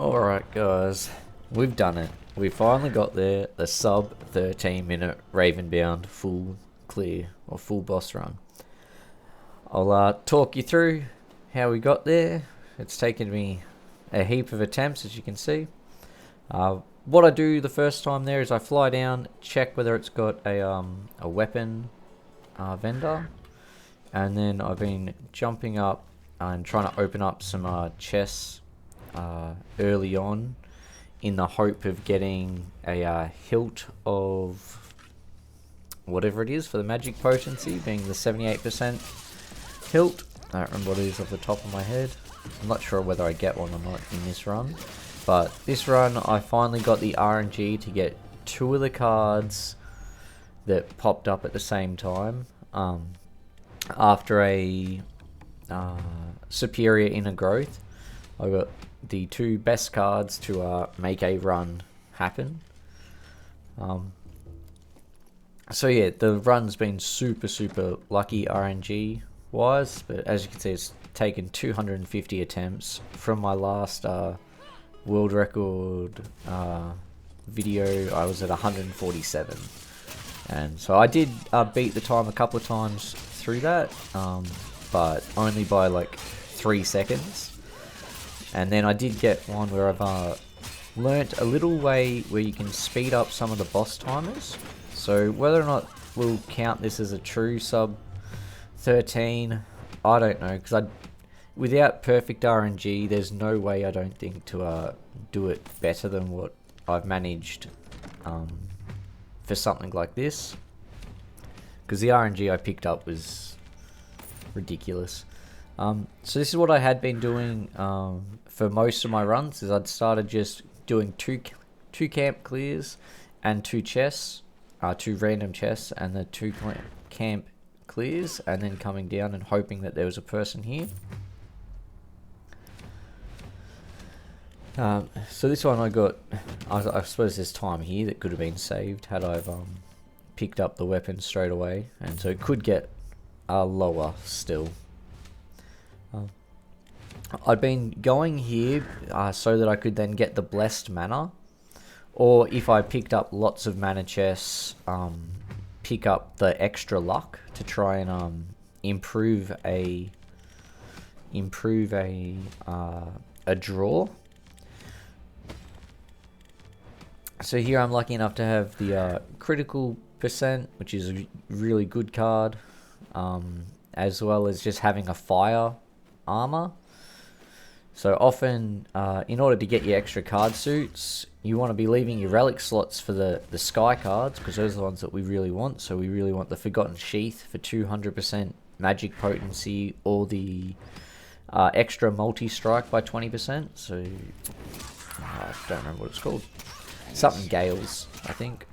Alright guys, we've done it. We finally got there, the sub 13 minute Ravenbound full clear or full boss run. I'll talk you through how we got there. It's taken me a heap of attempts, as you can see. What I do the first time there is I fly down, check whether it's got a weapon vendor, and then I've been jumping up and trying to open up some chests early on in the hope of getting a hilt of whatever it is for the magic potency, being the 78% hilt. I don't remember what it is off the top of my head. I'm not sure whether I get one or not in this run, but this run I finally got the RNG to get 2 of the cards that popped up at the same time after a superior inner growth. I got the 2 best cards to make a run happen. So yeah, the run's been super lucky RNG wise, but as you can see, it's taken 250 attempts from my last world record video. I was at 147, and so I did beat the time a couple of times through that, but only by like 3 seconds. And then I did get one where I've learnt a little way where you can speed up some of the boss timers. So whether or not we'll count this as a true sub 13, I don't know, because without perfect RNG, there's no way I don't think to do it better than what I've managed for something like this. Because the RNG I picked up was ridiculous. So this is what I had been doing for most of my runs, is I'd started just doing two camp clears and 2 chests, 2 random chests and the 2 camp clears, and then coming down and hoping that there was a person here. So this one I got, I suppose there's time here that could have been saved had I've picked up the weapon straight away, and so it could get lower still. I'd been going here so that I could then get the blessed mana, or if I picked up lots of mana chests, pick up the extra luck to try and improve a draw. So here I'm lucky enough to have the critical percent, which is a really good card, as well as just having a fire armor. So often, in order to get your extra card suits, you want to be leaving your relic slots for the sky cards, because those are the ones that we really want. So we really want the Forgotten Sheath for 200% magic potency, or the extra multi-strike by 20%. So I don't remember what it's called. Something Gales, I think.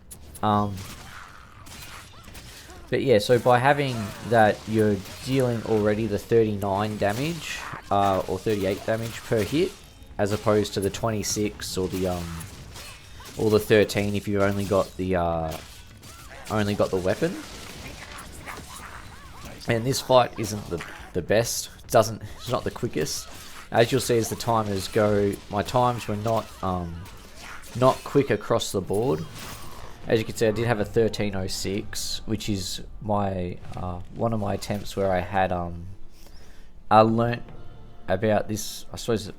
But yeah, so by having that, you're dealing already the 39 damage or 38 damage per hit, as opposed to the 26 or the 13 if you only got the weapon. And this fight isn't the best. It's not the quickest. As you'll see as the timers go, my times were not quick across the board. As you can see, I did have a 13:06, which is my one of my attempts where I had I learnt about this, I suppose,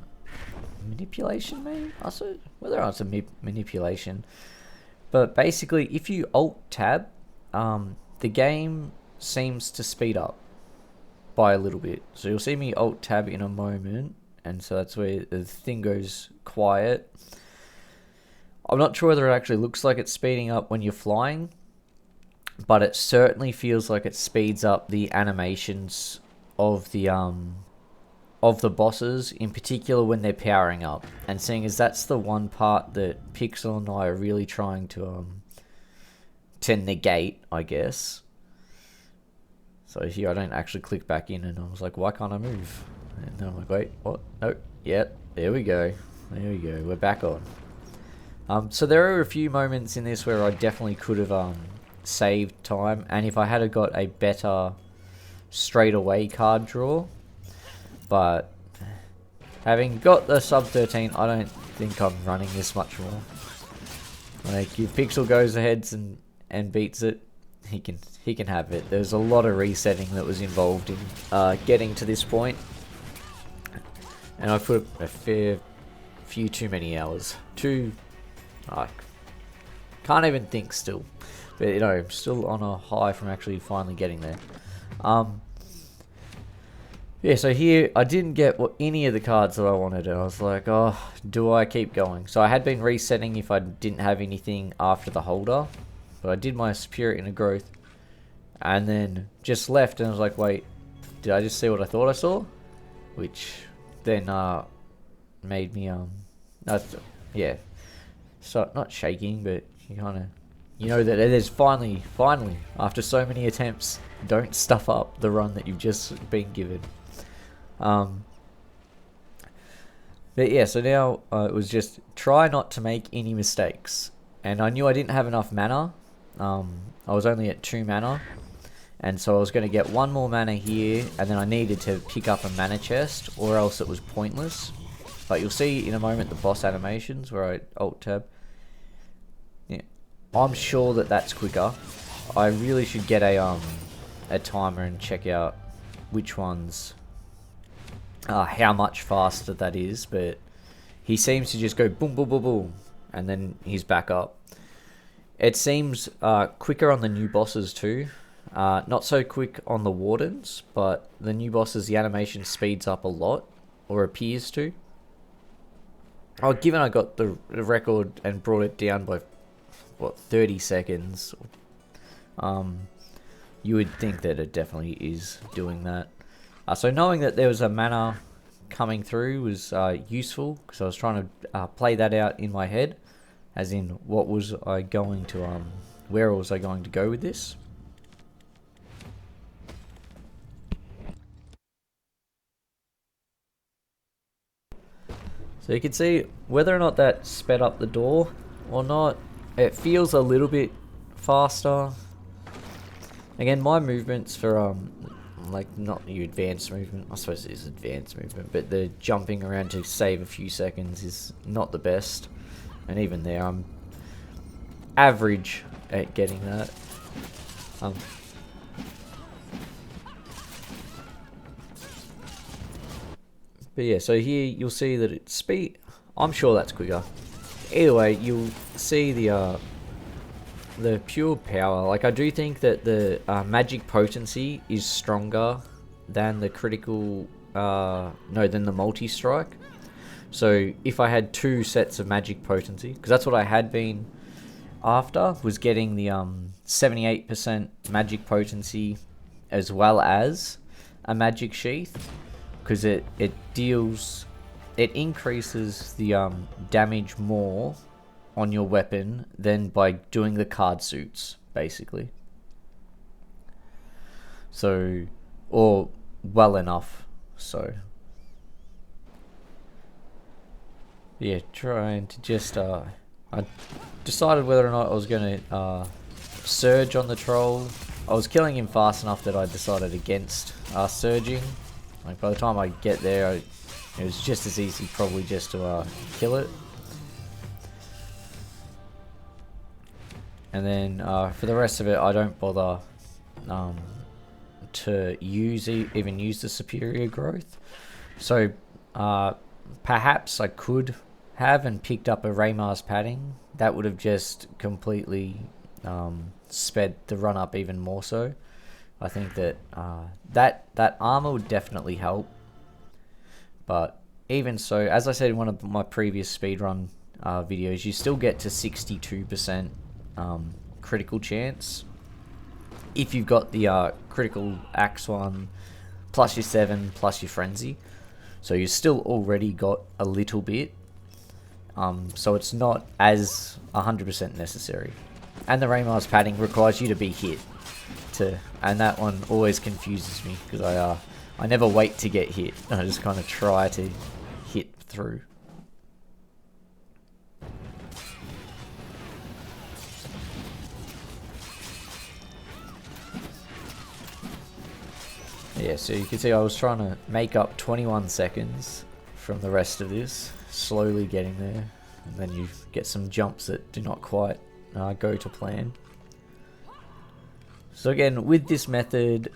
manipulation, maybe? I suppose, whether it's a manipulation. But basically, if you alt-tab, the game seems to speed up by a little bit. So you'll see me alt-tab in a moment, and so that's where the thing goes quiet. I'm not sure whether it actually looks like it's speeding up when you're flying, but it certainly feels like it speeds up the animations of the bosses, in particular when they're powering up. And seeing as that's the one part that Pixel and I are really trying to negate, I guess. So here I don't actually click back in, and I was like, why can't I move? And then I'm like, wait, what? Nope. Yep, there we go. We're back on. So there are a few moments in this where I definitely could have saved time, and if I had got a better straight away card draw, but having got the sub 13, I don't think I'm running this much more. Like, if Pixel goes ahead and beats it, he can have it. There's a lot of resetting that was involved in getting to this point, and I put a fair few too many hours. I can't even think still, but you know, I'm still on a high from actually finally getting there. Yeah, so here I didn't get any of the cards that I wanted, and I was like, oh, do I keep going? So I had been resetting if I didn't have anything after the holder, but I did my Superior Inner Growth, and then just left, and I was like, wait, did I just see what I thought I saw? Which then made me yeah, so not shaking, but you kind of, you know that it is finally after so many attempts, don't stuff up the run that you've just been given. But yeah, so now it was just try not to make any mistakes, and I knew I didn't have enough mana. I was only at 2 mana, and so I was going to get 1 more mana here, and then I needed to pick up a mana chest, or else it was pointless. But you'll see in a moment the boss animations where I alt tab. Yeah, I'm sure that that's quicker. I really should get a timer and check out which ones, how much faster that is. But he seems to just go boom, boom, boom, boom, and then he's back up. It seems quicker on the new bosses too. Not so quick on the wardens, but the new bosses, the animation speeds up a lot, or appears to. Oh, given I got the record and brought it down by, what, 30 seconds, you would think that it definitely is doing that. So knowing that there was a mana coming through was useful, because I was trying to play that out in my head, as in what was I going to, where was I going to go with this. So you can see whether or not that sped up the door or not, it feels a little bit faster. Again, my movements for like not the advanced movement, I suppose it is advanced movement, but the jumping around to save a few seconds is not the best, and even there I'm average at getting that. But yeah, so here you'll see that it's speed. I'm sure that's quicker. Either way, you'll see the pure power. Like, I do think that the magic potency is stronger than the critical, than the multi-strike. So if I had 2 sets of magic potency, because that's what I had been after, was getting the 78% magic potency as well as a magic sheath, because it increases the damage more on your weapon than by doing the card suits, basically. So, or well enough. So yeah, trying to just I decided whether or not I was going to surge on the troll. I was killing him fast enough that I decided against surging. Like, by the time I get there, it was just as easy probably just to kill it. And then for the rest of it, I don't bother to even use the superior growth. So perhaps I could have and picked up a Raymar's padding. That would have just completely sped the run up even more so. I think that that armor would definitely help. But even so, as I said in one of my previous speedrun videos, you still get to 62% critical chance if you've got the critical axe one plus your 7 plus your frenzy. So you still already got a little bit. So it's not as 100% necessary. And the Raymar's padding requires you to be hit. And that one always confuses me, because I never wait to get hit. I just kind of try to hit through. Yeah, so you can see I was trying to make up 21 seconds from the rest of this. Slowly getting there. And then you get some jumps that do not quite go to plan. So again, with this method,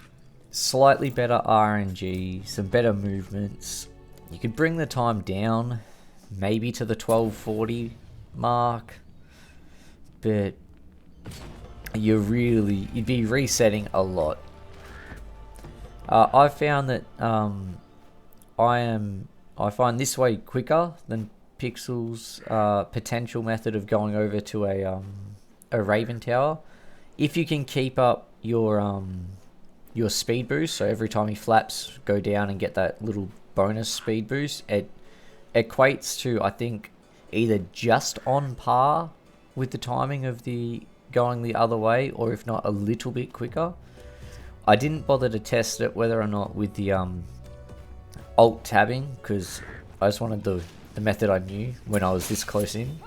slightly better RNG, some better movements. You could bring the time down, maybe to the 12:40 mark, but you'd be resetting a lot. I found that I find this way quicker than Pixel's potential method of going over to a Raven Tower. If you can keep up your speed boost, so every time he flaps, go down and get that little bonus speed boost, it equates to, I think, either just on par with the timing of the going the other way, or if not a little bit quicker. I didn't bother to test it whether or not with the alt tabbing, because I just wanted the method I knew when I was this close in.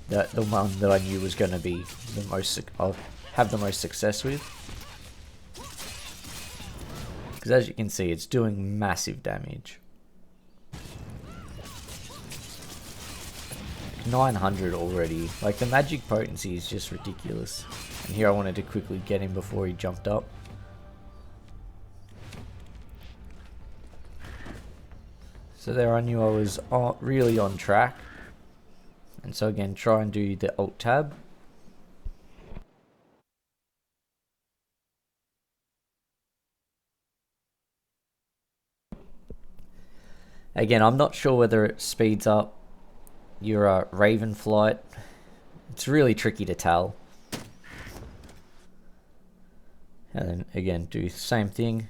The one that I knew was going to be the most, I'll have the most success with. Because as you can see, it's doing massive damage. 900 already. Like, the magic potency is just ridiculous. And here I wanted to quickly get him before he jumped up. So there I knew I was really on track. And so again, try and do the alt tab. Again, I'm not sure whether it speeds up your Raven flight. It's really tricky to tell. And then again, do the same thing.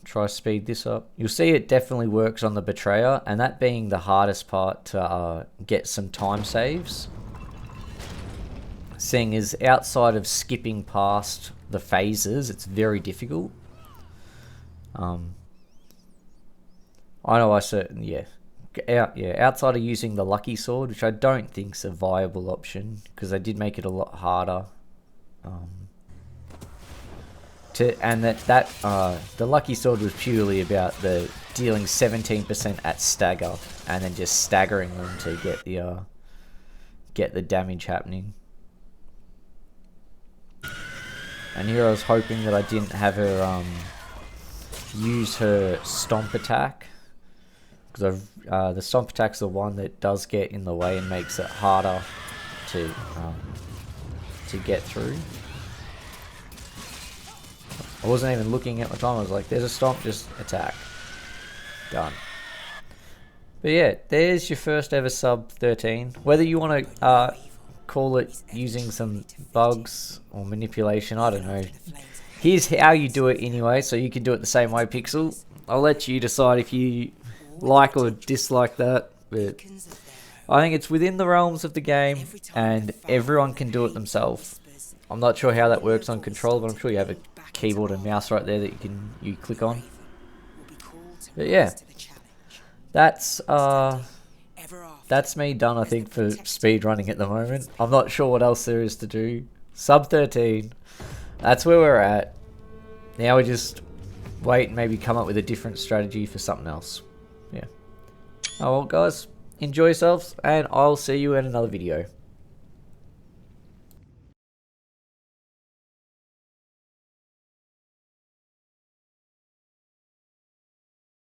Try speed this up. You'll see it definitely works on the Betrayer, and that being the hardest part to get some time saves. Seeing as outside of skipping past the phases, it's very difficult. I know I certainly, outside of using the Lucky Sword, which I don't think's a viable option, because they did make it a lot harder. The Lucky Sword was purely about the dealing 17% at stagger, and then just staggering them to get the damage happening. And here I was hoping that I didn't have her use her stomp attack, because the stomp attack's the one that does get in the way and makes it harder to get through. I wasn't even looking at my time. I was like, there's a stomp, just attack. Done. But yeah, there's your first ever sub 13. Whether you want to call it using some bugs or manipulation, I don't know. Here's how you do it anyway, so you can do it the same way, Pixel. I'll let you decide if you like or dislike that. But I think it's within the realms of the game, and everyone can do it themselves. I'm not sure how that works on control, but I'm sure you have a keyboard and mouse right there that you click on. But yeah, that's me done, I think, for speed running at the moment. I'm not sure what else there is to do. Sub 13, that's where we're at. Now we just wait and maybe come up with a different strategy for something else. Yeah. Oh well, guys, enjoy yourselves, and I'll see you in another video.